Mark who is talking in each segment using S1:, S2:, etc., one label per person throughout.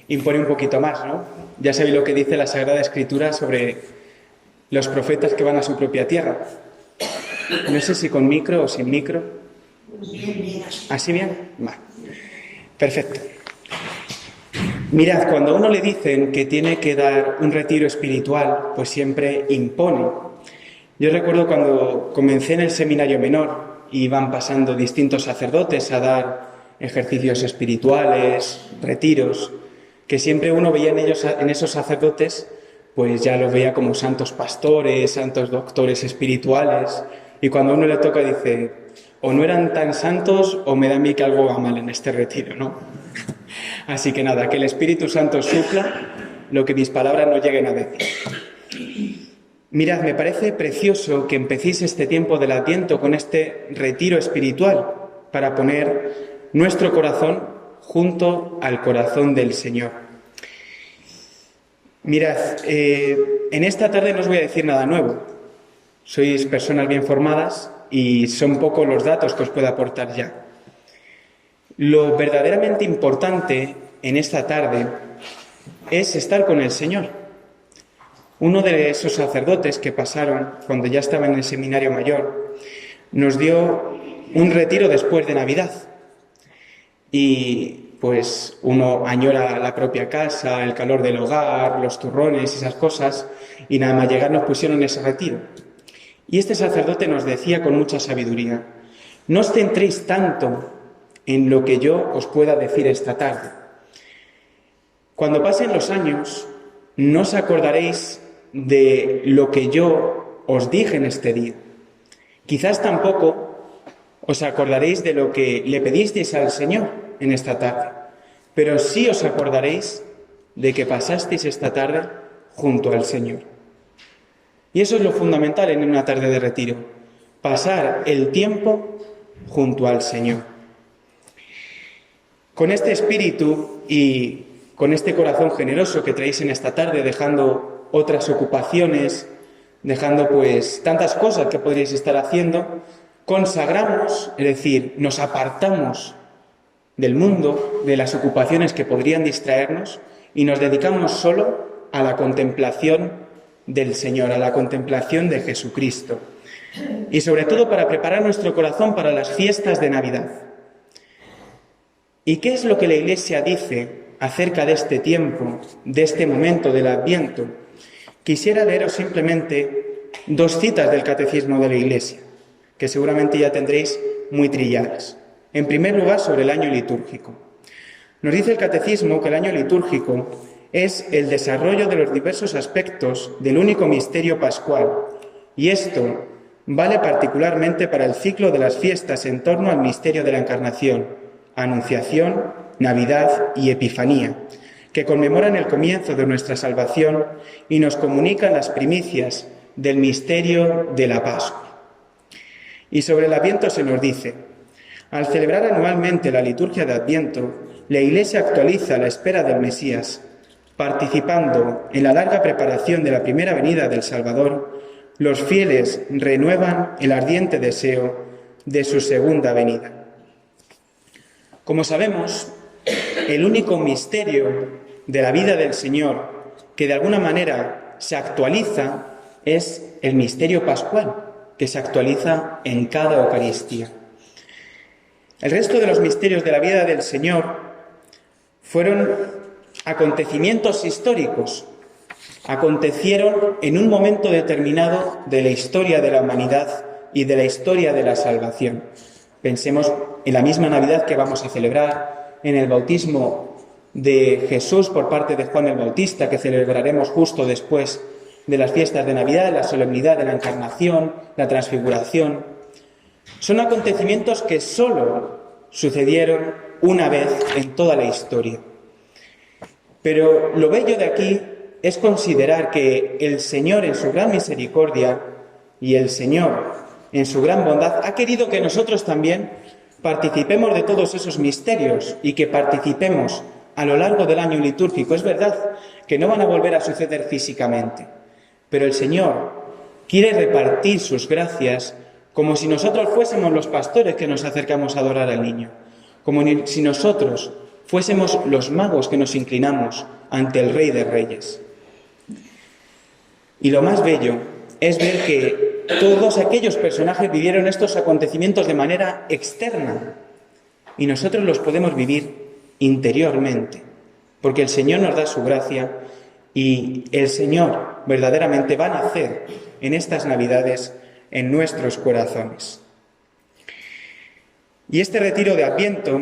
S1: impone un poquito más, ¿no? Ya sabéis lo que dice la Sagrada Escritura sobre los profetas que van a su propia tierra. No sé si con micro o sin micro.
S2: Bien.
S1: ¿Así bien? Vale. Perfecto. Mirad, cuando a uno le dicen que tiene que dar un retiro espiritual, pues siempre impone. Yo recuerdo cuando comencé en el seminario menor, iban pasando distintos sacerdotes a dar ejercicios espirituales, retiros, que siempre uno veía en esos sacerdotes, pues ya los veía como santos pastores, santos doctores espirituales, y cuando a uno le toca dice, o no eran tan santos o me da a mí que algo va mal en este retiro, ¿no? Así que nada, que el Espíritu Santo supla lo que mis palabras no lleguen a decir. Mirad, me parece precioso que empecéis este tiempo del Adviento con este retiro espiritual para poner nuestro corazón junto al corazón del Señor. Mirad, en esta tarde no os voy a decir nada nuevo. Sois personas bien formadas y son pocos los datos que os puedo aportar ya. Lo verdaderamente importante en esta tarde es estar con el Señor. Uno de esos sacerdotes que pasaron cuando ya estaba en el seminario mayor nos dio un retiro después de Navidad. Y pues uno añora la propia casa, el calor del hogar, los turrones, esas cosas, y nada más llegar nos pusieron ese retiro. Y este sacerdote nos decía con mucha sabiduría, no os centréis tanto en lo que yo os pueda decir esta tarde. Cuando pasen los años, no os acordaréis de lo que yo os dije en este día. Quizás tampoco os acordaréis de lo que le pedisteis al Señor en esta tarde, pero sí os acordaréis de que pasasteis esta tarde junto al Señor. Y eso es lo fundamental en una tarde de retiro, pasar el tiempo junto al Señor. Con este espíritu y con este corazón generoso que traéis en esta tarde, dejando otras ocupaciones, dejando pues tantas cosas que podríais estar haciendo, consagramos, es decir, nos apartamos del mundo, de las ocupaciones que podrían distraernos y nos dedicamos solo a la contemplación del Señor, a la contemplación de Jesucristo. Y sobre todo para preparar nuestro corazón para las fiestas de Navidad. ¿Y qué es lo que la Iglesia dice acerca de este tiempo, de este momento del Adviento? Quisiera leeros simplemente dos citas del Catecismo de la Iglesia, que seguramente ya tendréis muy trilladas. En primer lugar, sobre el año litúrgico. Nos dice el Catecismo que el año litúrgico es el desarrollo de los diversos aspectos del único misterio pascual, y esto vale particularmente para el ciclo de las fiestas en torno al misterio de la Encarnación, Anunciación, Navidad y Epifanía, que conmemoran el comienzo de nuestra salvación y nos comunican las primicias del misterio de la Pascua. Y sobre el Adviento se nos dice, al celebrar anualmente la liturgia de Adviento, la Iglesia actualiza la espera del Mesías, participando en la larga preparación de la primera venida del Salvador. Los fieles renuevan el ardiente deseo de su segunda venida. Como sabemos, el único misterio de la vida del Señor que de alguna manera se actualiza es el misterio pascual, que se actualiza en cada Eucaristía. El resto de los misterios de la vida del Señor fueron acontecimientos históricos, acontecieron en un momento determinado de la historia de la humanidad y de la historia de la salvación. Pensemos en la misma Navidad que vamos a celebrar, en el bautismo de Jesús por parte de Juan el Bautista, que celebraremos justo después de las fiestas de Navidad, la solemnidad de la Encarnación, la Transfiguración. Son acontecimientos que solo sucedieron una vez en toda la historia. Pero lo bello de aquí es considerar que el Señor en su gran misericordia y el Señor en su gran bondad ha querido que nosotros también participemos de todos esos misterios y que participemos a lo largo del año litúrgico. Es verdad que no van a volver a suceder físicamente, pero el Señor quiere repartir sus gracias como si nosotros fuésemos los pastores que nos acercamos a adorar al niño, como si nosotros fuésemos los magos que nos inclinamos ante el Rey de Reyes. Y lo más bello es ver que todos aquellos personajes vivieron estos acontecimientos de manera externa y nosotros los podemos vivir interiormente, porque el Señor nos da su gracia y el Señor verdaderamente va a nacer en estas Navidades en nuestros corazones. Y este retiro de Adviento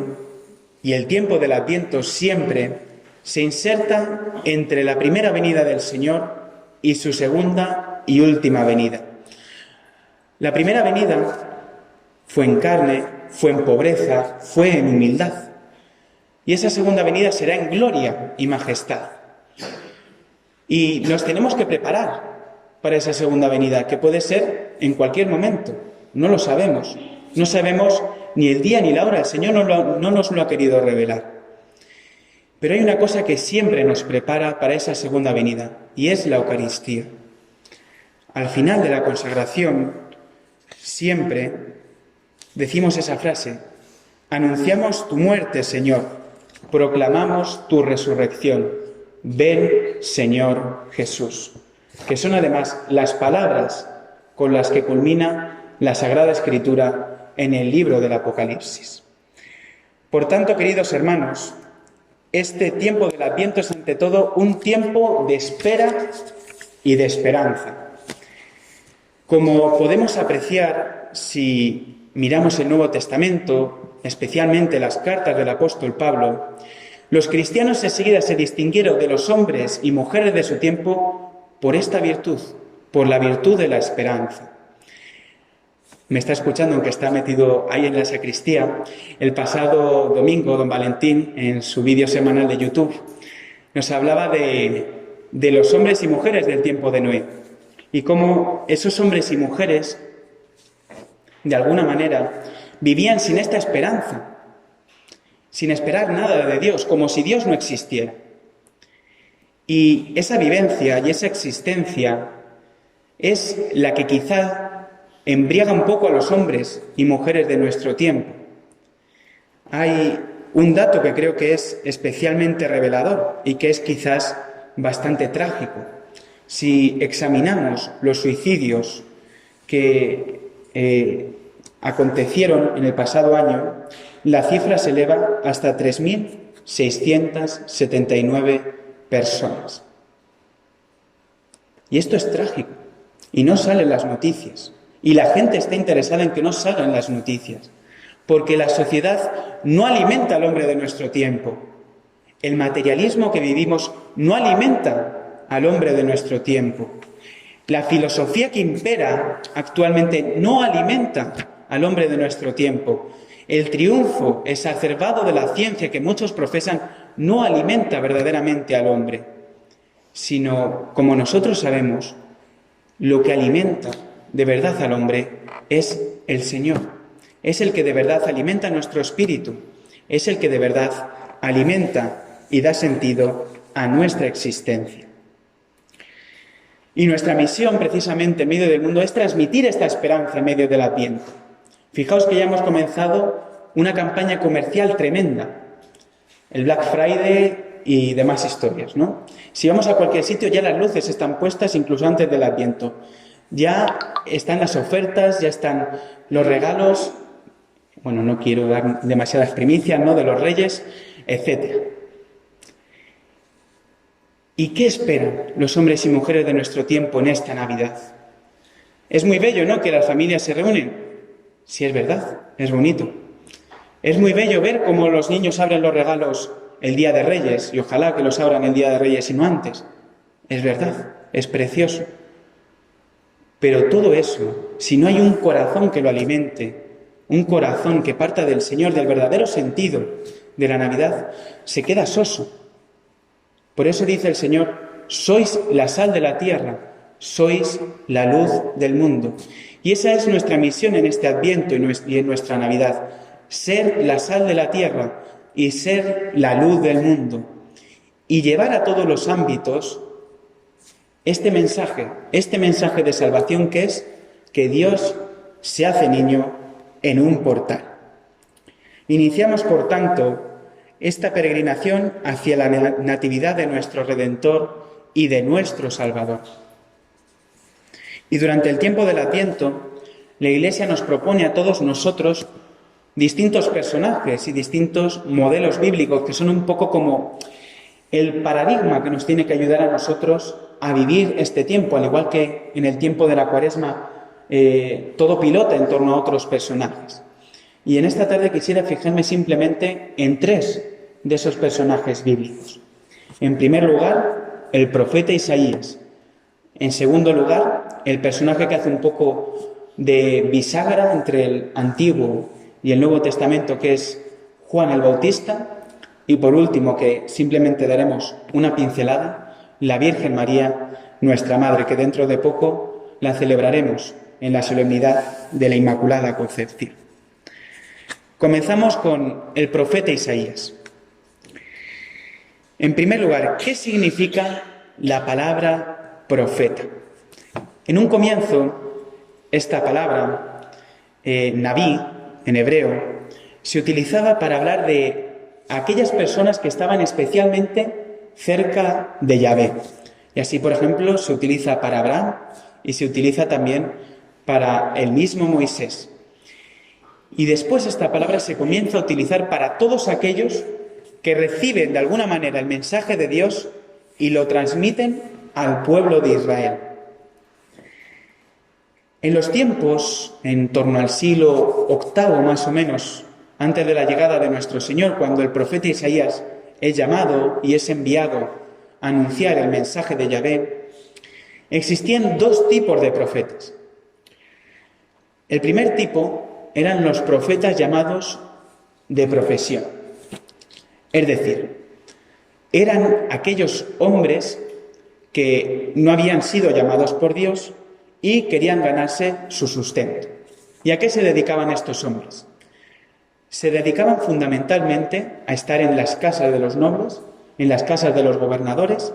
S1: y el tiempo del Adviento siempre se inserta entre la primera venida del Señor y su segunda y última venida. La primera venida fue en carne, fue en pobreza, fue en humildad. Y esa segunda venida será en gloria y majestad. Y nos tenemos que preparar para esa segunda venida, que puede ser en cualquier momento. No lo sabemos. No sabemos ni el día ni la hora. El Señor no nos lo ha querido revelar. Pero hay una cosa que siempre nos prepara para esa segunda venida, y es la Eucaristía. Al final de la consagración, siempre decimos esa frase: anunciamos tu muerte, Señor, proclamamos tu resurrección. Ven, Señor Jesús. Que son además las palabras con las que culmina la Sagrada Escritura en el libro del Apocalipsis. Por tanto, queridos hermanos, este tiempo del Adviento es ante todo un tiempo de espera y de esperanza. Como podemos apreciar si miramos el Nuevo Testamento, especialmente las cartas del apóstol Pablo, los cristianos enseguida se distinguieron de los hombres y mujeres de su tiempo por esta virtud, por la virtud de la esperanza. Me está escuchando, aunque está metido ahí en la sacristía, el pasado domingo, don Valentín, en su vídeo semanal de YouTube, nos hablaba de los hombres y mujeres del tiempo de Noé y cómo esos hombres y mujeres, de alguna manera, vivían sin esta esperanza, sin esperar nada de Dios, como si Dios no existiera. Y esa vivencia y esa existencia es la que quizá embriaga un poco a los hombres y mujeres de nuestro tiempo. Hay un dato que creo que es especialmente revelador y que es quizás bastante trágico. Si examinamos los suicidios que acontecieron en el pasado año, la cifra se eleva hasta 3.679 personas. Y esto es trágico y no sale en las noticias. Y la gente está interesada en que no salgan las noticias, porque la sociedad no alimenta al hombre de nuestro tiempo. El materialismo que vivimos no alimenta al hombre de nuestro tiempo. La filosofía que impera actualmente no alimenta al hombre de nuestro tiempo. El triunfo exacerbado de la ciencia que muchos profesan no alimenta verdaderamente al hombre, sino, como nosotros sabemos, lo que alimenta de verdad al hombre es el Señor. Es el que de verdad alimenta nuestro espíritu. Es el que de verdad alimenta y da sentido a nuestra existencia. Y nuestra misión, precisamente, en medio del mundo, es transmitir esta esperanza en medio del Adviento. Fijaos que ya hemos comenzado una campaña comercial tremenda. El Black Friday y demás historias, ¿no? Si vamos a cualquier sitio, ya las luces están puestas incluso antes del Adviento. Ya están las ofertas, ya están los regalos, bueno, no quiero dar demasiadas primicias, ¿no?, de los reyes, etc. ¿Y qué esperan los hombres y mujeres de nuestro tiempo en esta Navidad? Es muy bello, ¿no?, que las familias se reúnen. Sí, es verdad, es bonito. Es muy bello ver cómo los niños abren los regalos el Día de Reyes, y ojalá que los abran el Día de Reyes y no antes. Es verdad, es precioso. Pero todo eso, si no hay un corazón que lo alimente, un corazón que parta del Señor, del verdadero sentido de la Navidad, se queda soso. Por eso dice el Señor: sois la sal de la tierra, sois la luz del mundo. Y esa es nuestra misión en este Adviento y en nuestra Navidad: ser la sal de la tierra y ser la luz del mundo. Y llevar a todos los ámbitos este mensaje de salvación, que es que Dios se hace niño en un portal. Iniciamos, por tanto, esta peregrinación hacia la natividad de nuestro Redentor y de nuestro Salvador. Y durante el tiempo del Adviento, la Iglesia nos propone a todos nosotros distintos personajes y distintos modelos bíblicos que son un poco como el paradigma que nos tiene que ayudar a nosotros a vivir este tiempo, al igual que en el tiempo de la Cuaresma todo pilota en torno a otros personajes. Y en esta tarde quisiera fijarme simplemente en 3 de esos personajes bíblicos. En primer lugar, el profeta Isaías. En segundo lugar, el personaje que hace un poco de bisagra entre el Antiguo y el Nuevo Testamento, que es Juan el Bautista. Y por último, que simplemente daremos una pincelada, la Virgen María, nuestra Madre, que dentro de poco la celebraremos en la solemnidad de la Inmaculada Concepción. Comenzamos con el profeta Isaías. En primer lugar, ¿qué significa la palabra profeta? En un comienzo, esta palabra, Nabí, en hebreo, se utilizaba para hablar de aquellas personas que estaban especialmente cerca de Yahvé. Y así, por ejemplo, se utiliza para Abraham y se utiliza también para el mismo Moisés. Y después esta palabra se comienza a utilizar para todos aquellos que reciben de alguna manera el mensaje de Dios y lo transmiten al pueblo de Israel. En los tiempos, en torno al siglo VIII más o menos, antes de la llegada de nuestro Señor, cuando el profeta Isaías es llamado y es enviado a anunciar el mensaje de Yahvé, existían 2 tipos de profetas. El primer tipo eran los profetas llamados de profesión. Es decir, eran aquellos hombres que no habían sido llamados por Dios y querían ganarse su sustento. ¿Y a qué se dedicaban estos hombres? Se dedicaban fundamentalmente a estar en las casas de los nobles, en las casas de los gobernadores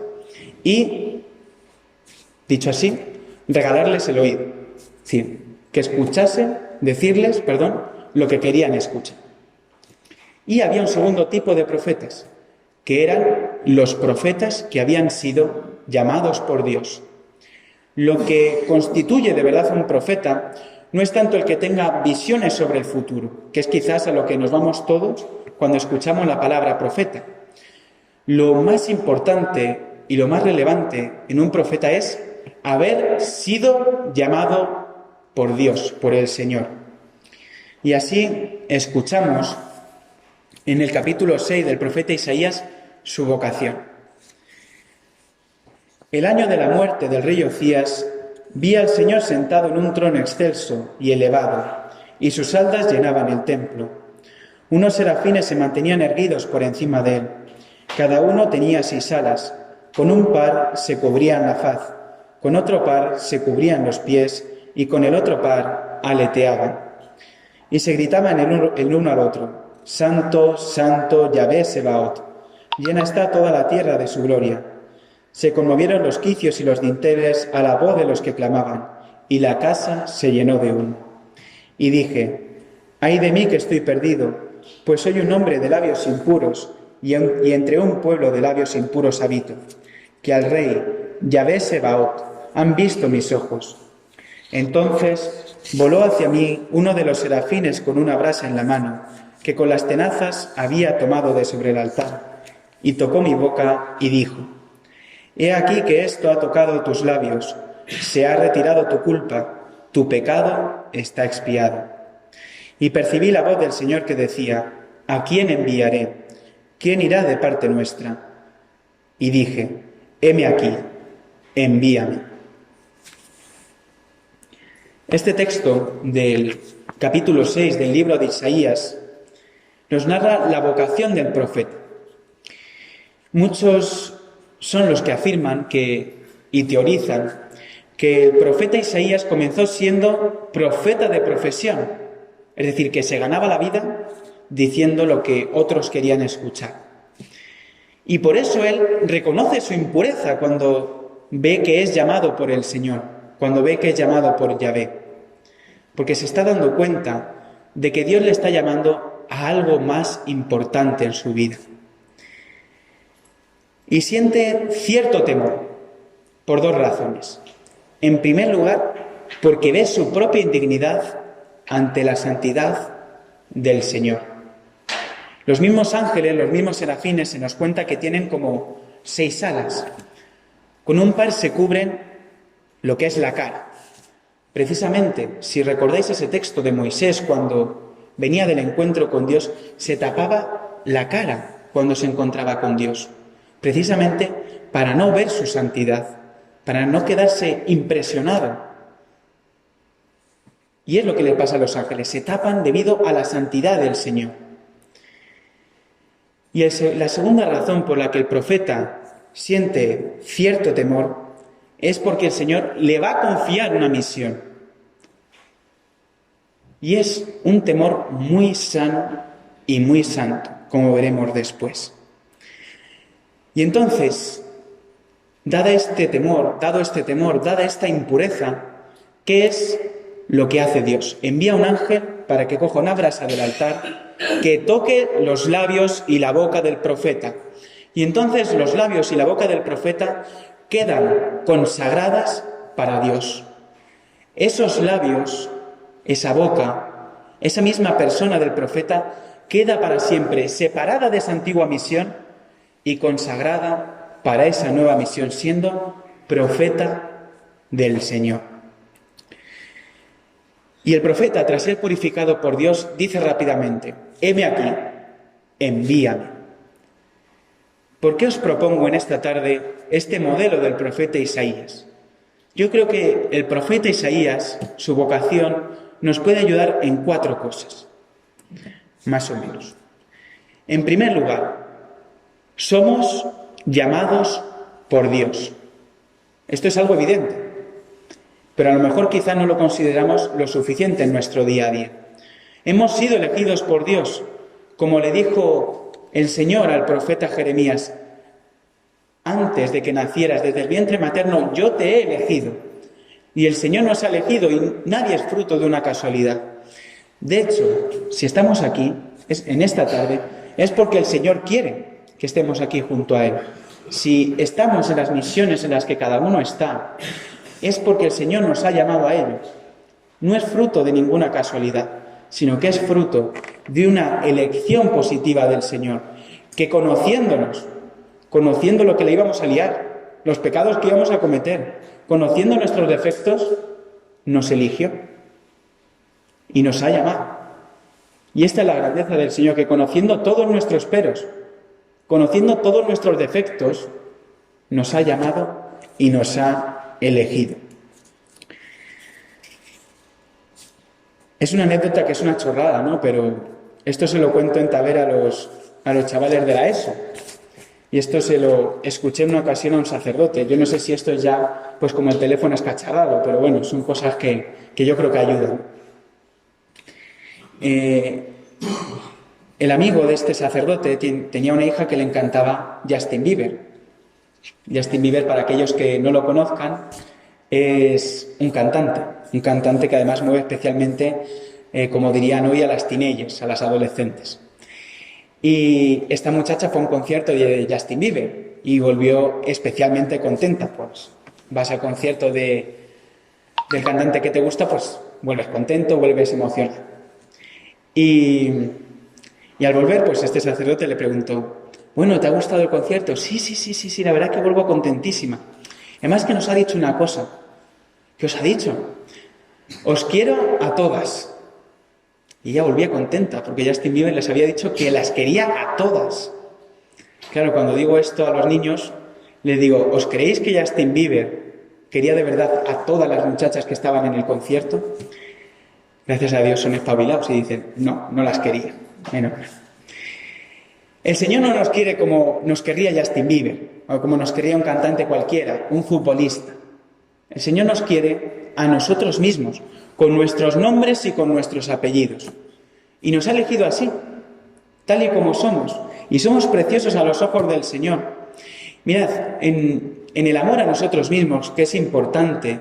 S1: y, dicho así, regalarles el oído. Es decir, que escuchasen, decirles, lo que querían escuchar. Y había un segundo tipo de profetas, que eran los profetas que habían sido llamados por Dios. Lo que constituye de verdad un profeta no es tanto el que tenga visiones sobre el futuro, que es quizás a lo que nos vamos todos cuando escuchamos la palabra profeta. Lo más importante y lo más relevante en un profeta es haber sido llamado por Dios, por el Señor. Y así escuchamos en el capítulo 6 del profeta Isaías su vocación. El año de la muerte del rey Ocías, vi al Señor sentado en un trono excelso y elevado, y sus aldas llenaban el templo. Unos serafines se mantenían erguidos por encima de él. Cada uno tenía 6 alas. Con un par se cubrían la faz, con otro par se cubrían los pies, y con el otro par aleteaban. Y se gritaban el uno al otro: Santo, Santo, Yahvé Sebaot, llena está toda la tierra de su gloria. Se conmovieron los quicios y los dinteles a la voz de los que clamaban, y la casa se llenó de humo. Y dije: ay de mí que estoy perdido, pues soy un hombre de labios impuros, y entre un pueblo de labios impuros habito, que al rey Yahvé Sebaot han visto mis ojos. Entonces voló hacia mí uno de los serafines con una brasa en la mano, que con las tenazas había tomado de sobre el altar, y tocó mi boca y dijo: he aquí que esto ha tocado tus labios, se ha retirado tu culpa, tu pecado está expiado. Y percibí la voz del Señor que decía: ¿a quién enviaré? ¿Quién irá de parte nuestra? Y dije: heme aquí, envíame. Este texto del capítulo 6 del libro de Isaías nos narra la vocación del profeta. Muchos son los que afirman y teorizan que el profeta Isaías comenzó siendo profeta de profesión, es decir, que se ganaba la vida diciendo lo que otros querían escuchar. Y por eso él reconoce su impureza cuando ve que es llamado por el Señor, cuando ve que es llamado por Yahvé, porque se está dando cuenta de que Dios le está llamando a algo más importante en su vida. y siente cierto temor por dos razones. En primer lugar, porque ve su propia indignidad ante la santidad del Señor. Los mismos ángeles, los mismos serafines, se nos cuenta que tienen como 6 alas. Con un par se cubren lo que es la cara. Precisamente, si recordáis ese texto de Moisés cuando venía del encuentro con Dios, se tapaba la cara cuando se encontraba con Dios, precisamente para no ver su santidad, para no quedarse impresionado. Y es lo que le pasa a los ángeles, se tapan debido a la santidad del Señor. Y la segunda razón por la que el profeta siente cierto temor es porque el Señor le va a confiar una misión. Y es un temor muy sano y muy santo, como veremos después. Y entonces, dado este temor, dada esta impureza, ¿qué es lo que hace Dios? Envía un ángel para que coja una brasa del altar, que toque los labios y la boca del profeta. Y entonces los labios y la boca del profeta quedan consagradas para Dios. Esos labios, esa boca, esa misma persona del profeta queda para siempre separada de esa antigua misión y consagrada para esa nueva misión, siendo profeta del Señor. Y el profeta, tras ser purificado por Dios, dice rápidamente: heme aquí, envíame. ¿Por qué os propongo en esta tarde este modelo del profeta Isaías? Yo creo que el profeta Isaías, su vocación, nos puede ayudar en 4 cosas, más o menos. En primer lugar, somos llamados por Dios. Esto es algo evidente, pero a lo mejor quizá no lo consideramos lo suficiente en nuestro día a día. Hemos sido elegidos por Dios, como le dijo el Señor al profeta Jeremías: antes de que nacieras, desde el vientre materno, yo te he elegido. Y el Señor nos ha elegido y nadie es fruto de una casualidad. De hecho, si estamos aquí, en esta tarde, es porque el Señor quiere que estemos aquí junto a Él. Si estamos en las misiones en las que cada uno está, es porque el Señor nos ha llamado a ello. No es fruto de ninguna casualidad, sino que es fruto de una elección positiva del Señor, que conociéndonos, conociendo lo que le íbamos a liar, los pecados que íbamos a cometer, conociendo nuestros defectos, nos eligió y nos ha llamado. Y esta es la grandeza del Señor, que conociendo todos nuestros peros, conociendo todos nuestros defectos, nos ha llamado y nos ha elegido. Es una anécdota que es una chorrada, ¿no? Pero esto se lo cuento en Tavera a los chavales de la ESO. Y esto se lo escuché en una ocasión a un sacerdote. Yo no sé si esto es ya, pues como el teléfono escacharrado, pero bueno, son cosas que yo creo que ayudan. El amigo de este sacerdote tenía una hija que le encantaba Justin Bieber. Justin Bieber, para aquellos que no lo conozcan, es un cantante que además mueve especialmente, como dirían hoy, a las teenagers, a las adolescentes. Y esta muchacha fue a un concierto de Justin Bieber y volvió especialmente contenta. Pues vas al concierto del cantante que te gusta, pues vuelves contento, vuelves emocionado. Y al volver, pues este sacerdote le preguntó: bueno, ¿te ha gustado el concierto? Sí, la verdad que vuelvo contentísima. Además que nos ha dicho una cosa. ¿Qué os ha dicho? Os quiero a todas. Y ella volvía contenta, porque Justin Bieber les había dicho que las quería a todas. Claro, cuando digo esto a los niños, les digo: ¿os creéis que Justin Bieber quería de verdad a todas las muchachas que estaban en el concierto? Gracias a Dios son espabilados y dicen: no las quería. Menos mal. El Señor no nos quiere como nos querría Justin Bieber, o como nos quería un cantante cualquiera, un futbolista. El Señor nos quiere a nosotros mismos, con nuestros nombres y con nuestros apellidos. Y nos ha elegido así, tal y como somos. Y somos preciosos a los ojos del Señor. Mirad, en el amor a nosotros mismos, que es importante,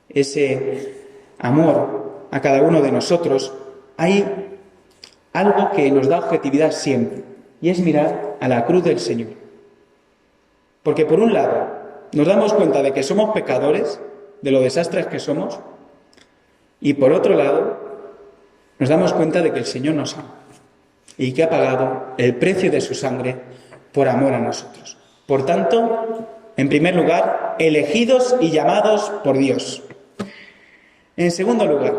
S1: ese amor a cada uno de nosotros, hay algo que nos da objetividad siempre. Y es mirar a la cruz del Señor. Porque por un lado nos damos cuenta de que somos pecadores, de lo desastres que somos, y por otro lado nos damos cuenta de que el Señor nos ama y que ha pagado el precio de su sangre por amor a nosotros. Por tanto, en primer lugar, elegidos y llamados por Dios. En segundo lugar,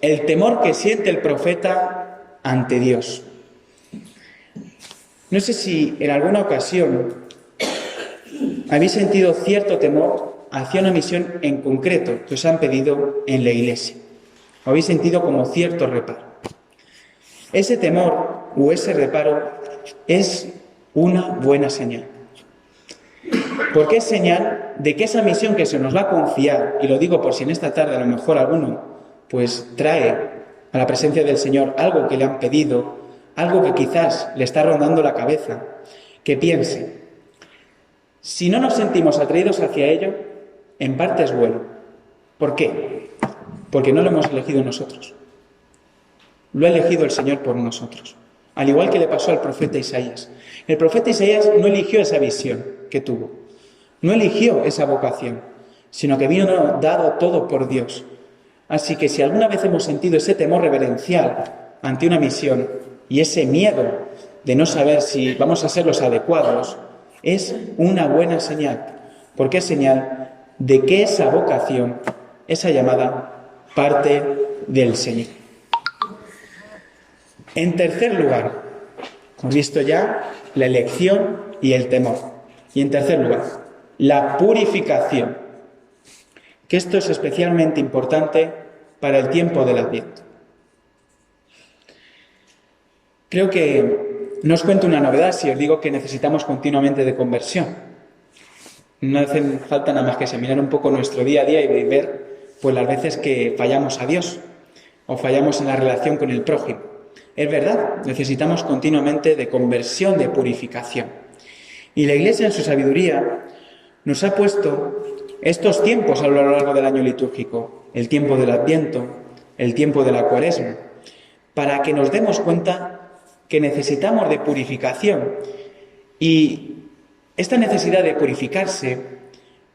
S1: el temor que siente el profeta ante Dios. No sé si en alguna ocasión habéis sentido cierto temor hacia una misión en concreto que os han pedido en la Iglesia. O habéis sentido como cierto reparo. Ese temor o ese reparo es una buena señal. Porque es señal de que esa misión que se nos va a confiar, y lo digo por si en esta tarde a lo mejor alguno pues trae a la presencia del Señor algo que le han pedido, algo que quizás le está rondando la cabeza, que piense, si no nos sentimos atraídos hacia ello, en parte es bueno. ¿Por qué? Porque no lo hemos elegido nosotros. Lo ha elegido el Señor por nosotros. Al igual que le pasó al profeta Isaías. El profeta Isaías no eligió esa visión que tuvo. No eligió esa vocación, sino que vino dado todo por Dios. Así que si alguna vez hemos sentido ese temor reverencial ante una misión y ese miedo de no saber si vamos a ser los adecuados, es una buena señal, porque es señal de que esa vocación, esa llamada, parte del Señor. En tercer lugar, hemos visto ya la elección y el temor. Y en tercer lugar, la purificación, que esto es especialmente importante para el tiempo del Adviento. Creo que no os cuento una novedad si os digo que necesitamos continuamente de conversión. No hace falta nada más que examinar un poco nuestro día a día y ver pues las veces que fallamos a Dios o fallamos en la relación con el prójimo. Es verdad, necesitamos continuamente de conversión, de purificación. Y la Iglesia en su sabiduría nos ha puesto estos tiempos a lo largo del año litúrgico, el tiempo del Adviento, el tiempo de la Cuaresma, para que nos demos cuenta que necesitamos de purificación. Y esta necesidad de purificarse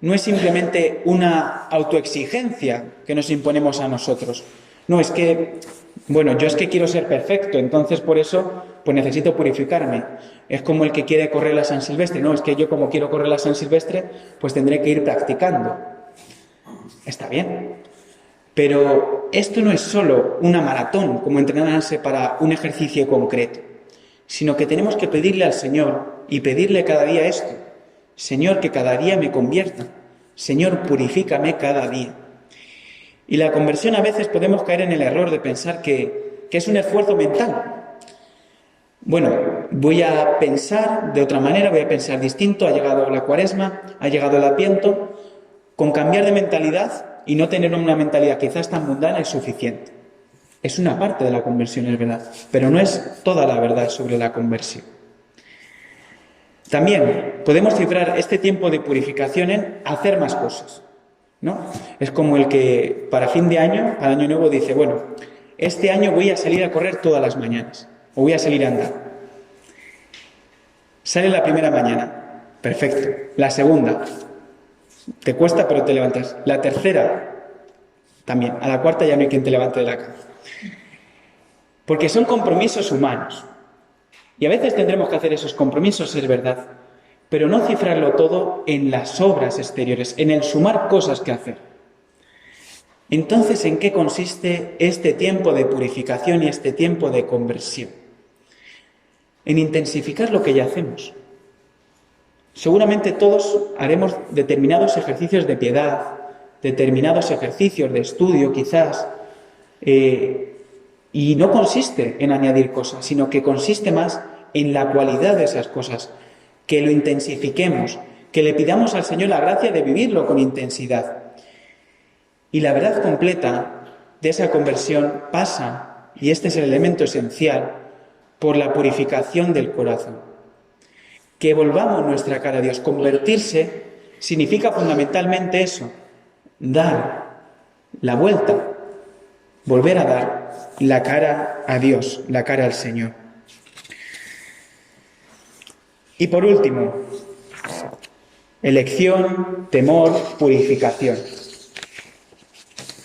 S1: no es simplemente una autoexigencia que nos imponemos a nosotros. No, es que, yo es que quiero ser perfecto, entonces por eso pues necesito purificarme. Es como el que quiere correr la San Silvestre. No, es que yo como quiero correr la San Silvestre, pues tendré que ir practicando. Está bien. Pero esto no es solo una maratón, como entrenarse para un ejercicio concreto, sino que tenemos que pedirle al Señor y pedirle cada día esto. Señor, que cada día me convierta. Señor, purifícame cada día. Y la conversión a veces podemos caer en el error de pensar que es un esfuerzo mental. Voy a pensar de otra manera, voy a pensar distinto, ha llegado la Cuaresma, ha llegado el Adviento, con cambiar de mentalidad y no tener una mentalidad quizás tan mundana es suficiente. Es una parte de la conversión, es verdad, pero no es toda la verdad sobre la conversión. También podemos cifrar este tiempo de purificación en hacer más cosas, ¿no? Es como el que para fin de año, para año nuevo, dice, este año voy a salir a correr todas las mañanas, o voy a salir a andar. Sale la primera mañana, perfecto. La segunda, te cuesta pero te levantas. La tercera, también. A la cuarta ya no hay quien te levante de la cama. Porque son compromisos humanos. Y a veces tendremos que hacer esos compromisos, es verdad, pero no cifrarlo todo en las obras exteriores, en el sumar cosas que hacer. Entonces, ¿en qué consiste este tiempo de purificación y este tiempo de conversión? En intensificar lo que ya hacemos. Seguramente todos haremos determinados ejercicios de piedad, determinados ejercicios de estudio quizás, y no consiste en añadir cosas, sino que consiste más en la cualidad de esas cosas, que lo intensifiquemos, que le pidamos al Señor la gracia de vivirlo con intensidad. Y la verdad completa de esa conversión pasa, y este es el elemento esencial, por la purificación del corazón. Que volvamos nuestra cara a Dios. Convertirse significa fundamentalmente eso, dar la vuelta, volver a dar la cara a Dios, la cara al Señor. Y por último, elección, temor, purificación.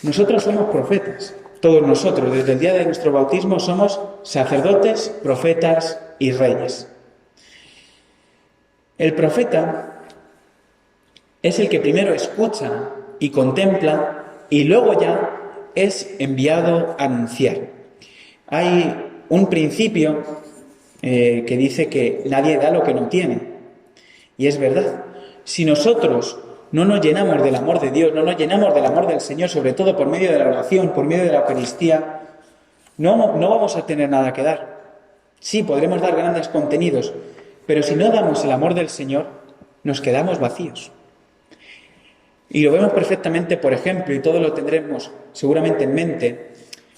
S1: Nosotros somos profetas, todos nosotros, desde el día de nuestro bautismo somos sacerdotes, profetas y reyes. El profeta es el que primero escucha y contempla y luego ya es enviado a anunciar. Hay un principio que dice que nadie da lo que no tiene. Y es verdad. Si nosotros no nos llenamos del amor de Dios, no nos llenamos del amor del Señor, sobre todo por medio de la oración, por medio de la Eucaristía, no vamos a tener nada que dar. Sí, podremos dar grandes contenidos, pero si no damos el amor del Señor, nos quedamos vacíos. Y lo vemos perfectamente, por ejemplo, y todo lo tendremos seguramente en mente,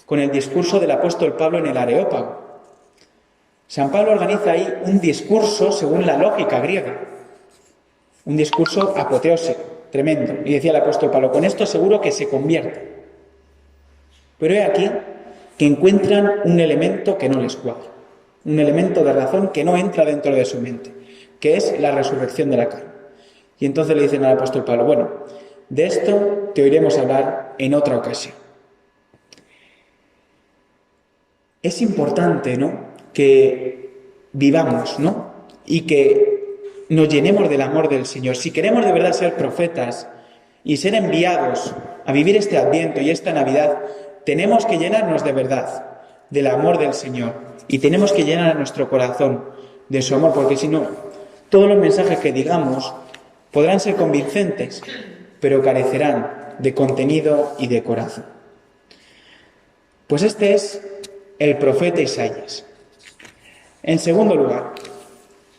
S1: con el discurso del apóstol Pablo en el Areópago. San Pablo organiza ahí un discurso según la lógica griega, un discurso apoteósico, tremendo. Y decía el apóstol Pablo, con esto seguro que se convierte. Pero he aquí que encuentran un elemento que no les cuadra, un elemento de razón que no entra dentro de su mente, que es la resurrección de la carne. Y entonces le dicen al apóstol Pablo, bueno, de esto te oiremos hablar en otra ocasión. Es importante, ¿no?, que vivamos, ¿no?, y que nos llenemos del amor del Señor. Si queremos de verdad ser profetas y ser enviados a vivir este Adviento y esta Navidad, tenemos que llenarnos de verdad del amor del Señor y tenemos que llenar nuestro corazón de su amor, porque si no, todos los mensajes que digamos podrán ser convincentes, pero carecerán de contenido y de corazón. Pues este es el profeta Isaías. En segundo lugar,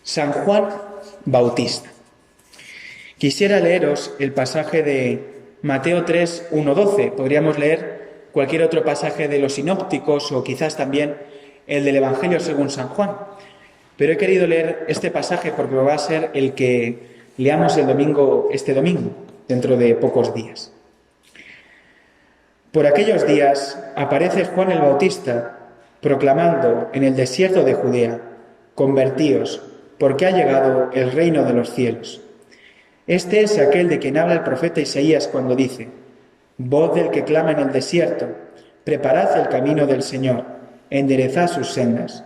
S1: San Juan Bautista. Quisiera leeros el pasaje de Mateo 3, 1-12. Podríamos leer cualquier otro pasaje de los sinópticos o quizás también el del Evangelio según San Juan. Pero he querido leer este pasaje porque va a ser el que leamos este domingo, dentro de pocos días. Por aquellos días aparece Juan el Bautista proclamando en el desierto de Judea: convertíos, porque ha llegado el reino de los cielos. Este es aquel de quien habla el profeta Isaías cuando dice: voz del que clama en el desierto, preparad el camino del Señor, enderezad sus sendas.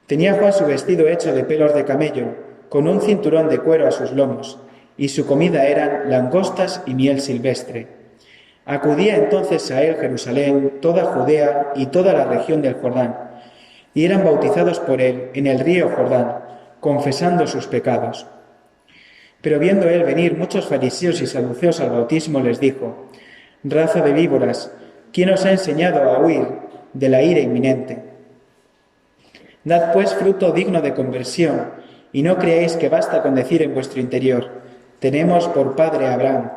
S1: Tenía Juan su vestido hecho de pelos de camello, con un cinturón de cuero a sus lomos, y su comida eran langostas y miel silvestre. Acudía entonces a él Jerusalén, toda Judea y toda la región del Jordán, y eran bautizados por él en el río Jordán, confesando sus pecados. Pero viendo él venir muchos fariseos y saduceos al bautismo, les dijo: raza de víboras, ¿quién os ha enseñado a huir de la ira inminente? Dad pues fruto digno de conversión, y no creáis que basta con decir en vuestro interior: tenemos por padre a Abraham,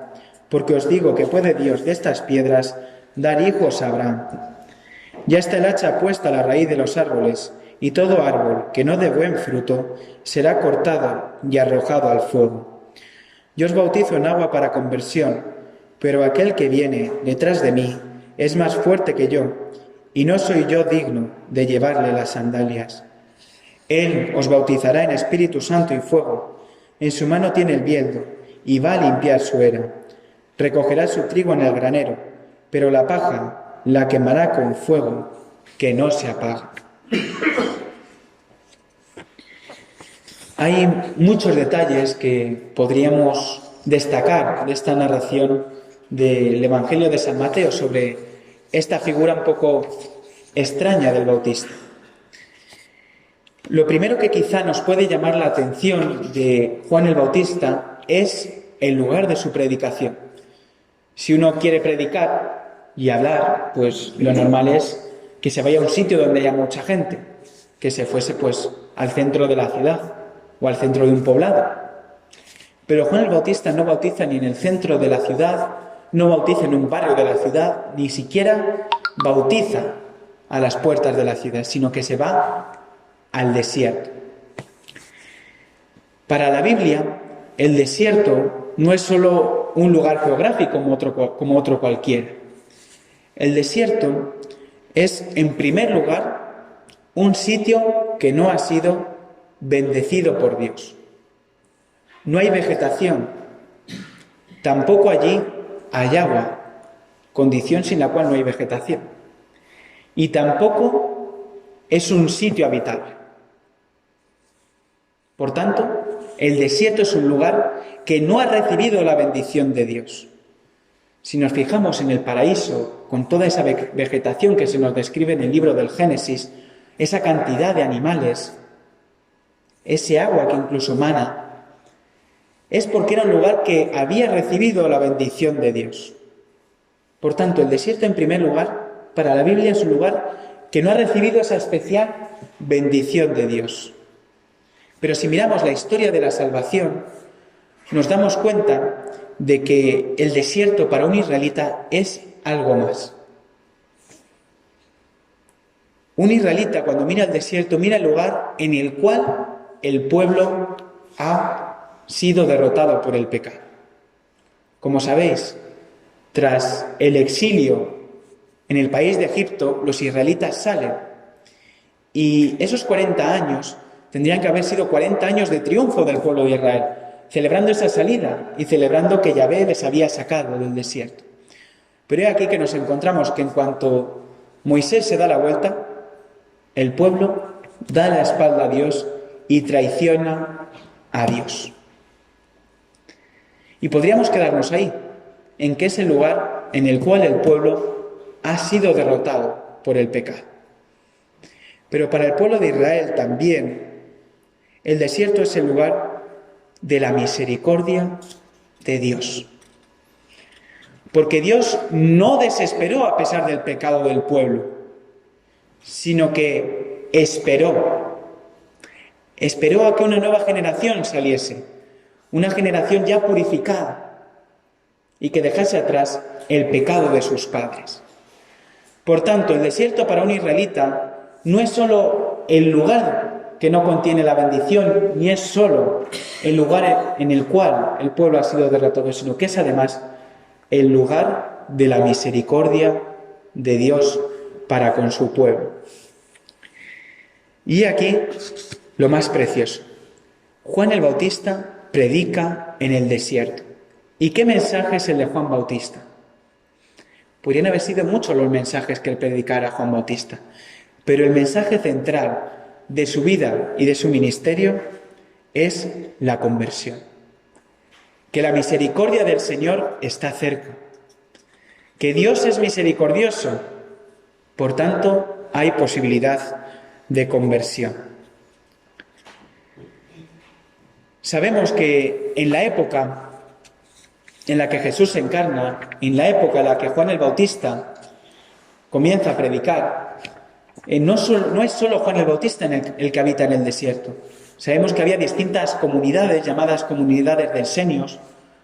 S1: porque os digo que puede Dios de estas piedras dar hijos a Abraham. Ya está el hacha puesta a la raíz de los árboles, y todo árbol que no dé buen fruto será cortado y arrojado al fuego. Yo os bautizo en agua para conversión, pero aquel que viene detrás de mí es más fuerte que yo, y no soy yo digno de llevarle las sandalias. Él os bautizará en Espíritu Santo y fuego. En su mano tiene el bieldo, y va a limpiar su era. Recogerá su trigo en el granero, pero la paja la quemará con fuego que no se apaga. Hay muchos detalles que podríamos destacar de esta narración del Evangelio de San Mateo sobre esta figura un poco extraña del Bautista. Lo primero que quizá nos puede llamar la atención de Juan el Bautista es el lugar de su predicación. Si uno quiere predicar y hablar, pues lo normal es que se vaya a un sitio donde haya mucha gente, que se fuese pues al centro de la ciudad o al centro de un poblado. Pero Juan el Bautista no bautiza ni en el centro de la ciudad, no bautiza en un barrio de la ciudad, ni siquiera bautiza a las puertas de la ciudad, sino que se va al desierto. Para la Biblia, el desierto no es solo un lugar geográfico como otro cualquiera. El desierto es, en primer lugar, un sitio que no ha sido bendecido por Dios. no hay vegetación, tampoco allí hay agua, condición sin la cual no hay vegetación. Y tampoco es un sitio habitable. Por tanto, el desierto es un lugar que no ha recibido la bendición de Dios. Si nos fijamos en el paraíso, con toda esa vegetación que se nos describe en el libro del Génesis, esa cantidad de animales, ese agua que incluso mana, es porque era un lugar que había recibido la bendición de Dios. Por tanto, el desierto, en primer lugar, para la Biblia es un lugar que no ha recibido esa especial bendición de Dios. Pero si miramos la historia de la salvación, nos damos cuenta de que el desierto para un israelita es algo más. Un israelita, cuando mira el desierto, mira el lugar en el cual el pueblo ha sido derrotado por el pecado. Como sabéis, tras el exilio en el país de Egipto, los israelitas salen y esos 40 años tendrían que haber sido 40 años de triunfo del pueblo de Israel, celebrando esa salida y celebrando que Yahvé les había sacado del desierto. Pero es aquí que nos encontramos que en cuanto Moisés se da la vuelta, el pueblo da la espalda a Dios y traiciona a Dios. Y podríamos quedarnos ahí, en que es el lugar en el cual el pueblo ha sido derrotado por el pecado. Pero para el pueblo de Israel también, el desierto es el lugar de la misericordia de Dios. Porque Dios no desesperó a pesar del pecado del pueblo, sino que esperó a que una nueva generación saliese, una generación ya purificada y que dejase atrás el pecado de sus padres. Por tanto, el desierto para un israelita no es solo el lugar que no contiene la bendición, ni es solo el lugar en el cual el pueblo ha sido derrotado, sino que es además el lugar de la misericordia de Dios para con su pueblo. Y aquí lo más precioso. Juan el Bautista predica en el desierto. ¿Y qué mensaje es el de Juan Bautista? Podrían haber sido muchos los mensajes que él predicara Juan Bautista, pero el mensaje central de su vida y de su ministerio es la conversión. Que la misericordia del Señor está cerca. Que Dios es misericordioso. Por tanto, hay posibilidad de conversión. Sabemos que en la época en la que Jesús se encarna, en la época en la que Juan el Bautista comienza a predicar, no es solo Juan el Bautista el que habita en el desierto. Sabemos que había distintas comunidades, llamadas comunidades del Senios,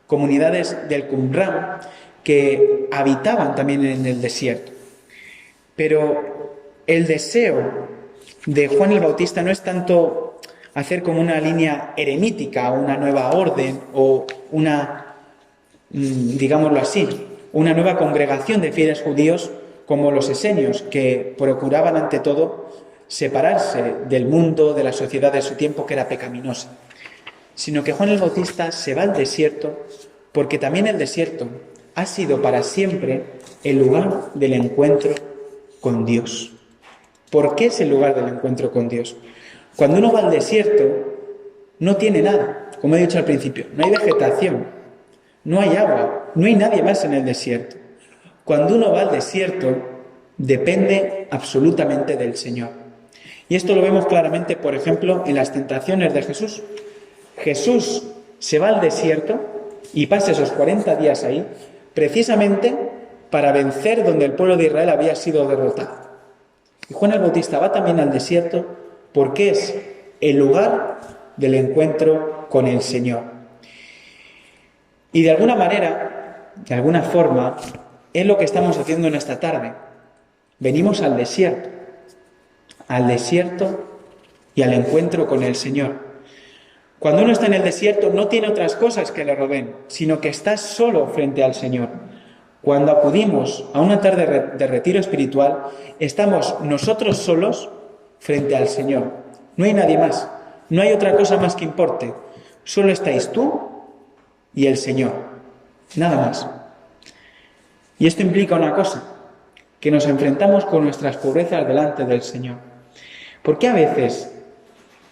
S1: comunidades del Qumran, que habitaban también en el desierto. Pero el deseo de Juan el Bautista no es tanto hacer como una línea eremítica, una nueva orden o una, digámoslo así, una nueva congregación de fieles judíos como los esenios, que procuraban ante todo separarse del mundo, de la sociedad de su tiempo, que era pecaminosa, sino que Juan el Bautista se va al desierto porque también el desierto ha sido para siempre el lugar del encuentro con Dios. ¿Por qué es el lugar del encuentro con Dios? Cuando uno va al desierto, no tiene nada, como he dicho al principio, no hay vegetación, no hay agua, no hay nadie más en el desierto. Cuando uno va al desierto, depende absolutamente del Señor. Y esto lo vemos claramente, por ejemplo, en las tentaciones de Jesús. Jesús se va al desierto y pasa esos 40 días ahí, precisamente para vencer donde el pueblo de Israel había sido derrotado. Y Juan el Bautista va también al desierto porque es el lugar del encuentro con el Señor. Y de alguna manera, de alguna forma, es lo que estamos haciendo en esta tarde. Venimos al desierto y al encuentro con el Señor. Cuando uno está en el desierto no tiene otras cosas que le rodeen, sino que está solo frente al Señor. Cuando acudimos a una tarde de retiro espiritual, estamos nosotros solos frente al Señor. No hay nadie más, no hay otra cosa más que importe, Solo estáis tú y el Señor, nada más. Y esto implica una cosa, que nos enfrentamos con nuestras pobrezas delante del Señor. ¿Por qué a veces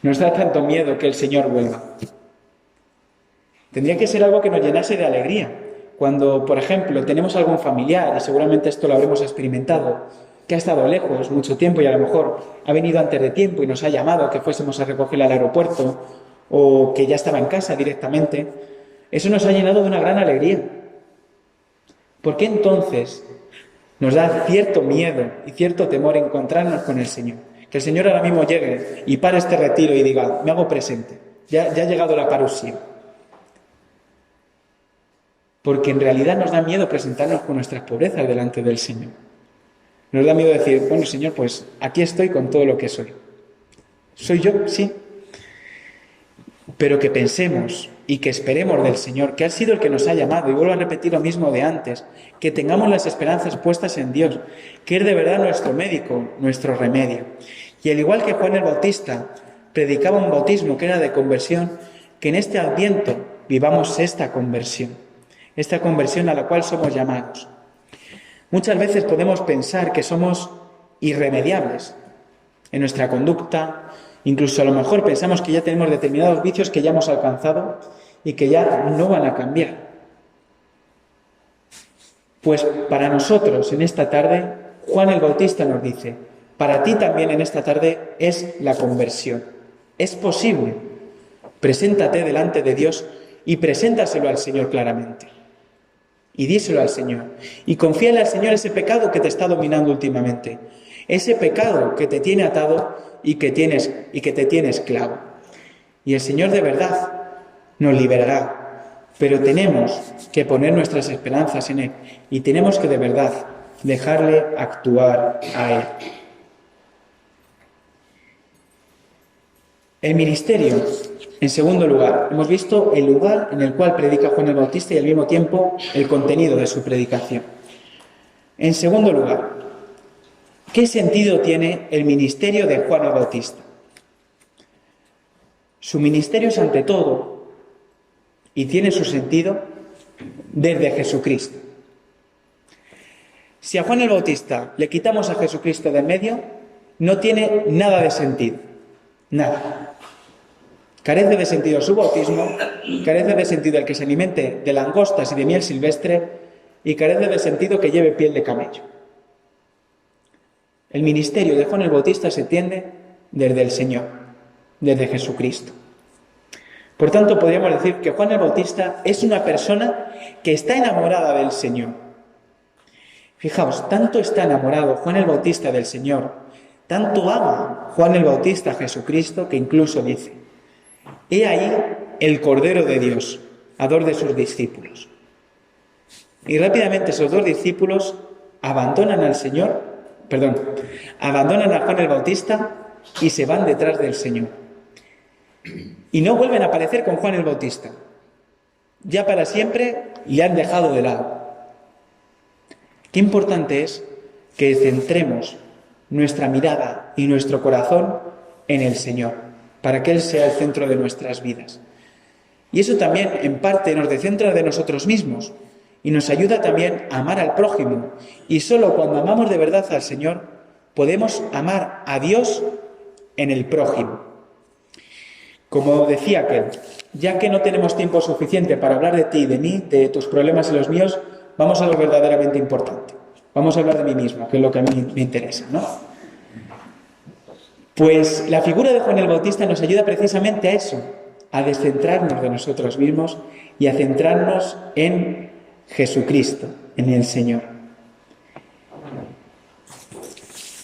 S1: nos da tanto miedo que el Señor vuelva? Tendría que ser algo que nos llenase de alegría. Cuando, por ejemplo, tenemos algún familiar, y seguramente esto lo habremos experimentado, que ha estado lejos mucho tiempo y a lo mejor ha venido antes de tiempo y nos ha llamado a que fuésemos a recogerle al aeropuerto, o que ya estaba en casa directamente, eso nos ha llenado de una gran alegría. ¿Por qué entonces nos da cierto miedo y cierto temor encontrarnos con el Señor? Que el Señor ahora mismo llegue y pare este retiro y diga, me hago presente, ya ha llegado la parusía. Porque en realidad nos da miedo presentarnos con nuestras pobrezas delante del Señor. Nos da miedo decir, bueno, Señor, pues aquí estoy con todo lo que soy. ¿Soy yo? Sí. Pero que pensemos y que esperemos del Señor, que ha sido el que nos ha llamado, y vuelvo a repetir lo mismo de antes, que tengamos las esperanzas puestas en Dios, que es de verdad nuestro médico, nuestro remedio. Y al igual que Juan el Bautista predicaba un bautismo que era de conversión, que en este Adviento vivamos esta conversión a la cual somos llamados. Muchas veces podemos pensar que somos irremediables en nuestra conducta, incluso a lo mejor pensamos que ya tenemos determinados vicios que ya hemos alcanzado y que ya no van a cambiar. Pues para nosotros en esta tarde, Juan el Bautista nos dice, para ti también en esta tarde es la conversión. Es posible. Preséntate delante de Dios y preséntaselo al Señor claramente. Y díselo al Señor. Y confíale al Señor ese pecado que te está dominando últimamente. Ese pecado que te tiene atado y que te tiene esclavo. Y el Señor de verdad nos liberará. Pero tenemos que poner nuestras esperanzas en Él. Y tenemos que de verdad dejarle actuar a Él. El ministerio. En segundo lugar, hemos visto el lugar en el cual predica Juan el Bautista y al mismo tiempo el contenido de su predicación. En segundo lugar, ¿qué sentido tiene el ministerio de Juan el Bautista? Su ministerio es ante todo y tiene su sentido desde Jesucristo. Si a Juan el Bautista le quitamos a Jesucristo de en medio, no tiene nada de sentido. Nada. Carece de sentido su bautismo, carece de sentido el que se alimente de langostas y de miel silvestre, y carece de sentido que lleve piel de camello. El ministerio de Juan el Bautista se entiende desde el Señor, desde Jesucristo. Por tanto, podríamos decir que Juan el Bautista es una persona que está enamorada del Señor. Fijaos, tanto está enamorado Juan el Bautista del Señor, tanto ama Juan el Bautista a Jesucristo, que incluso dice, he ahí el Cordero de Dios, a dos de sus discípulos. Y rápidamente esos dos discípulos abandonan a Juan el Bautista y se van detrás del Señor. Y no vuelven a aparecer con Juan el Bautista. Ya para siempre le han dejado de lado. Qué importante es que centremos nuestra mirada y nuestro corazón en el Señor, para que Él sea el centro de nuestras vidas. Y eso también, en parte, nos descentra de nosotros mismos y nos ayuda también a amar al prójimo. Y solo cuando amamos de verdad al Señor, podemos amar a Dios en el prójimo. Como decía aquel, ya que no tenemos tiempo suficiente para hablar de ti y de mí, de tus problemas y los míos, vamos a lo verdaderamente importante. Vamos a hablar de mí mismo, que es lo que a mí me interesa, ¿no? Pues la figura de Juan el Bautista nos ayuda precisamente a eso, a descentrarnos de nosotros mismos y a centrarnos en Jesucristo, en el Señor.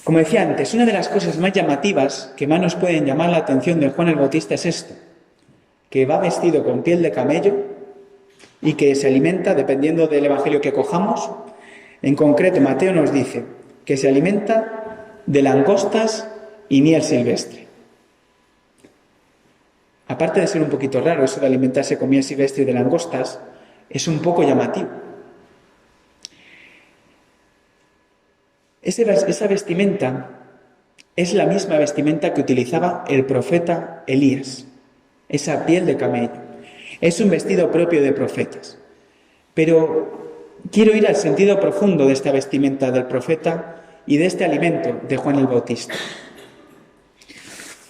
S1: Como decía antes, una de las cosas más llamativas que más nos pueden llamar la atención de Juan el Bautista es esto, que va vestido con piel de camello y que se alimenta, dependiendo del evangelio que cojamos. En concreto, Mateo nos dice que se alimenta de langostas y miel silvestre. Aparte de ser un poquito raro eso de alimentarse con miel silvestre y de langostas, es un poco llamativo. Esa vestimenta es la misma vestimenta que utilizaba el profeta Elías, esa piel de camello. Es un vestido propio de profetas. Pero quiero ir al sentido profundo de esta vestimenta del profeta y de este alimento de Juan el Bautista.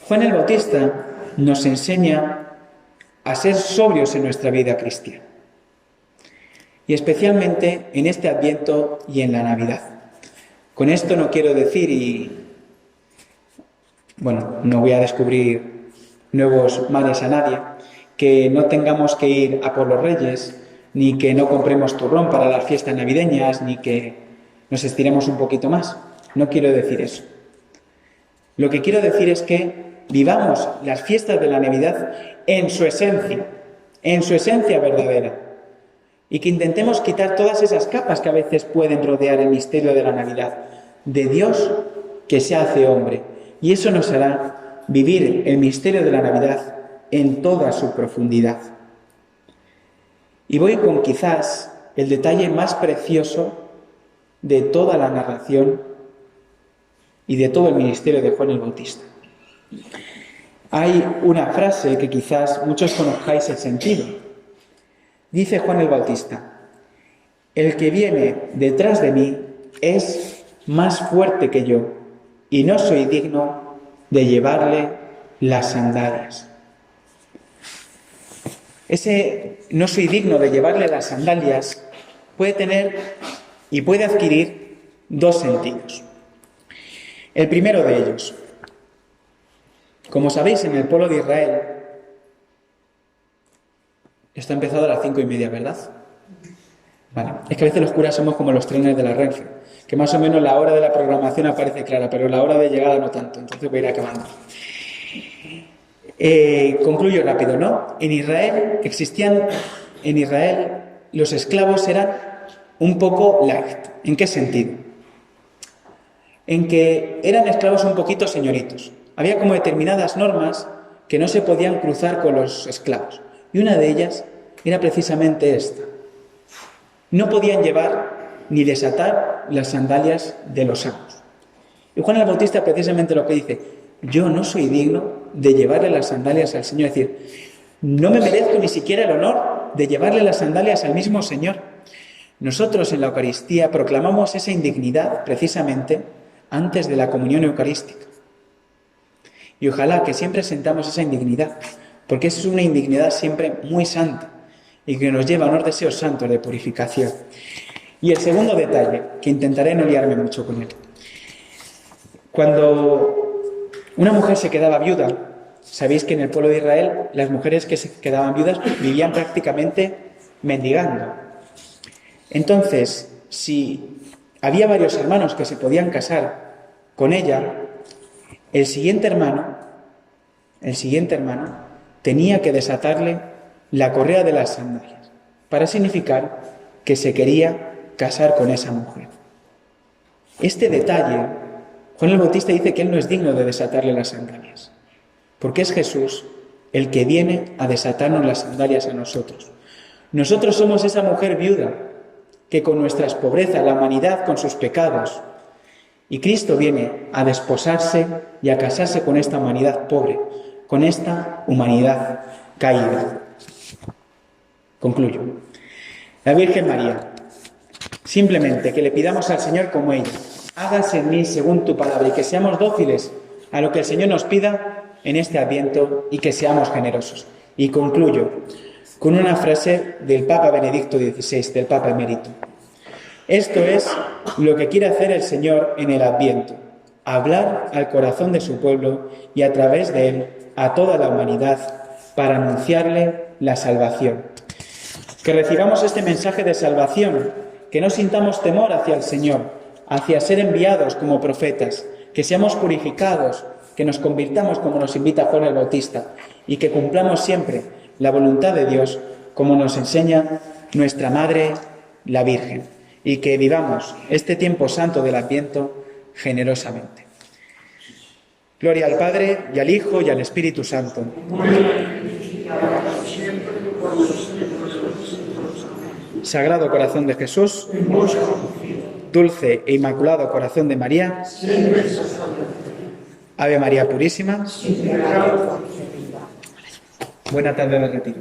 S1: Juan el Bautista nos enseña a ser sobrios en nuestra vida cristiana. Y especialmente en este Adviento y en la Navidad. Con esto no quiero decir no voy a descubrir nuevos males a nadie, que no tengamos que ir a por los Reyes, ni que no compremos turrón para las fiestas navideñas, ni que nos estiremos un poquito más. No quiero decir eso. Lo que quiero decir es que vivamos las fiestas de la Navidad en su esencia verdadera. Y que intentemos quitar todas esas capas que a veces pueden rodear el misterio de la Navidad, de Dios que se hace hombre. Y eso nos hará vivir el misterio de la Navidad en toda su profundidad. Y voy con quizás el detalle más precioso de toda la narración y de todo el ministerio de Juan el Bautista. Hay una frase que quizás muchos conozcáis el sentido. Dice Juan el Bautista: el que viene detrás de mí es más fuerte que yo, y no soy digno de llevarle las sandalias. Ese no soy digno de llevarle las sandalias puede tener y puede adquirir dos sentidos. El primero de ellos, como sabéis, en el pueblo de Israel, esto ha empezado a las 5:30, ¿verdad? Vale. Es que a veces los curas somos como los trenes de la Renfe, que más o menos la hora de la programación aparece clara, pero la hora de llegada no tanto, entonces voy a ir acabando. Concluyo rápido, ¿no? En Israel los esclavos eran un poco light. ¿En qué sentido? En que eran esclavos un poquito señoritos. Había como determinadas normas que no se podían cruzar con los esclavos. Y una de ellas era precisamente esta. No podían llevar ni desatar las sandalias de los amos. Y Juan el Bautista precisamente lo que dice: yo no soy digno de llevarle las sandalias al Señor. Es decir, no me merezco ni siquiera el honor de llevarle las sandalias al mismo Señor. Nosotros en la Eucaristía proclamamos esa indignidad precisamente antes de la comunión eucarística. Y ojalá que siempre sentamos esa indignidad, porque es una indignidad siempre muy santa y que nos lleva a unos deseos santos de purificación. Y el segundo detalle, que intentaré no liarme mucho con él. Cuando una mujer se quedaba viuda, sabéis que en el pueblo de Israel las mujeres que se quedaban viudas vivían prácticamente mendigando. Entonces, si había varios hermanos que se podían casar con ella, el siguiente hermano tenía que desatarle la correa de las sandalias para significar que se quería casar con esa mujer. Este detalle, Juan el Bautista dice que él no es digno de desatarle las sandalias, porque es Jesús el que viene a desatarnos las sandalias a nosotros. Nosotros somos esa mujer viuda que con nuestras pobrezas, la humanidad con sus pecados, y Cristo viene a desposarse y a casarse con esta humanidad pobre, con esta humanidad caída. Concluyo. La Virgen María, simplemente que le pidamos al Señor como ella: hágase en mí según tu palabra, y que seamos dóciles a lo que el Señor nos pida en este Adviento y que seamos generosos. Y concluyo con una frase del Papa Benedicto XVI, del Papa Emérito. Esto es lo que quiere hacer el Señor en el Adviento: hablar al corazón de su pueblo y a través de él a toda la humanidad para anunciarle la salvación. Que recibamos este mensaje de salvación, que no sintamos temor hacia el Señor, hacia ser enviados como profetas, que seamos purificados, que nos convirtamos como nos invita Juan el Bautista y que cumplamos siempre la voluntad de Dios como nos enseña nuestra Madre, la Virgen, y que vivamos este tiempo santo del Adviento generosamente. Gloria al Padre, y al Hijo, y al Espíritu Santo. Sagrado Corazón de Jesús, dulce e inmaculado Corazón de María, Ave María Purísima. Buena tarde de retiro.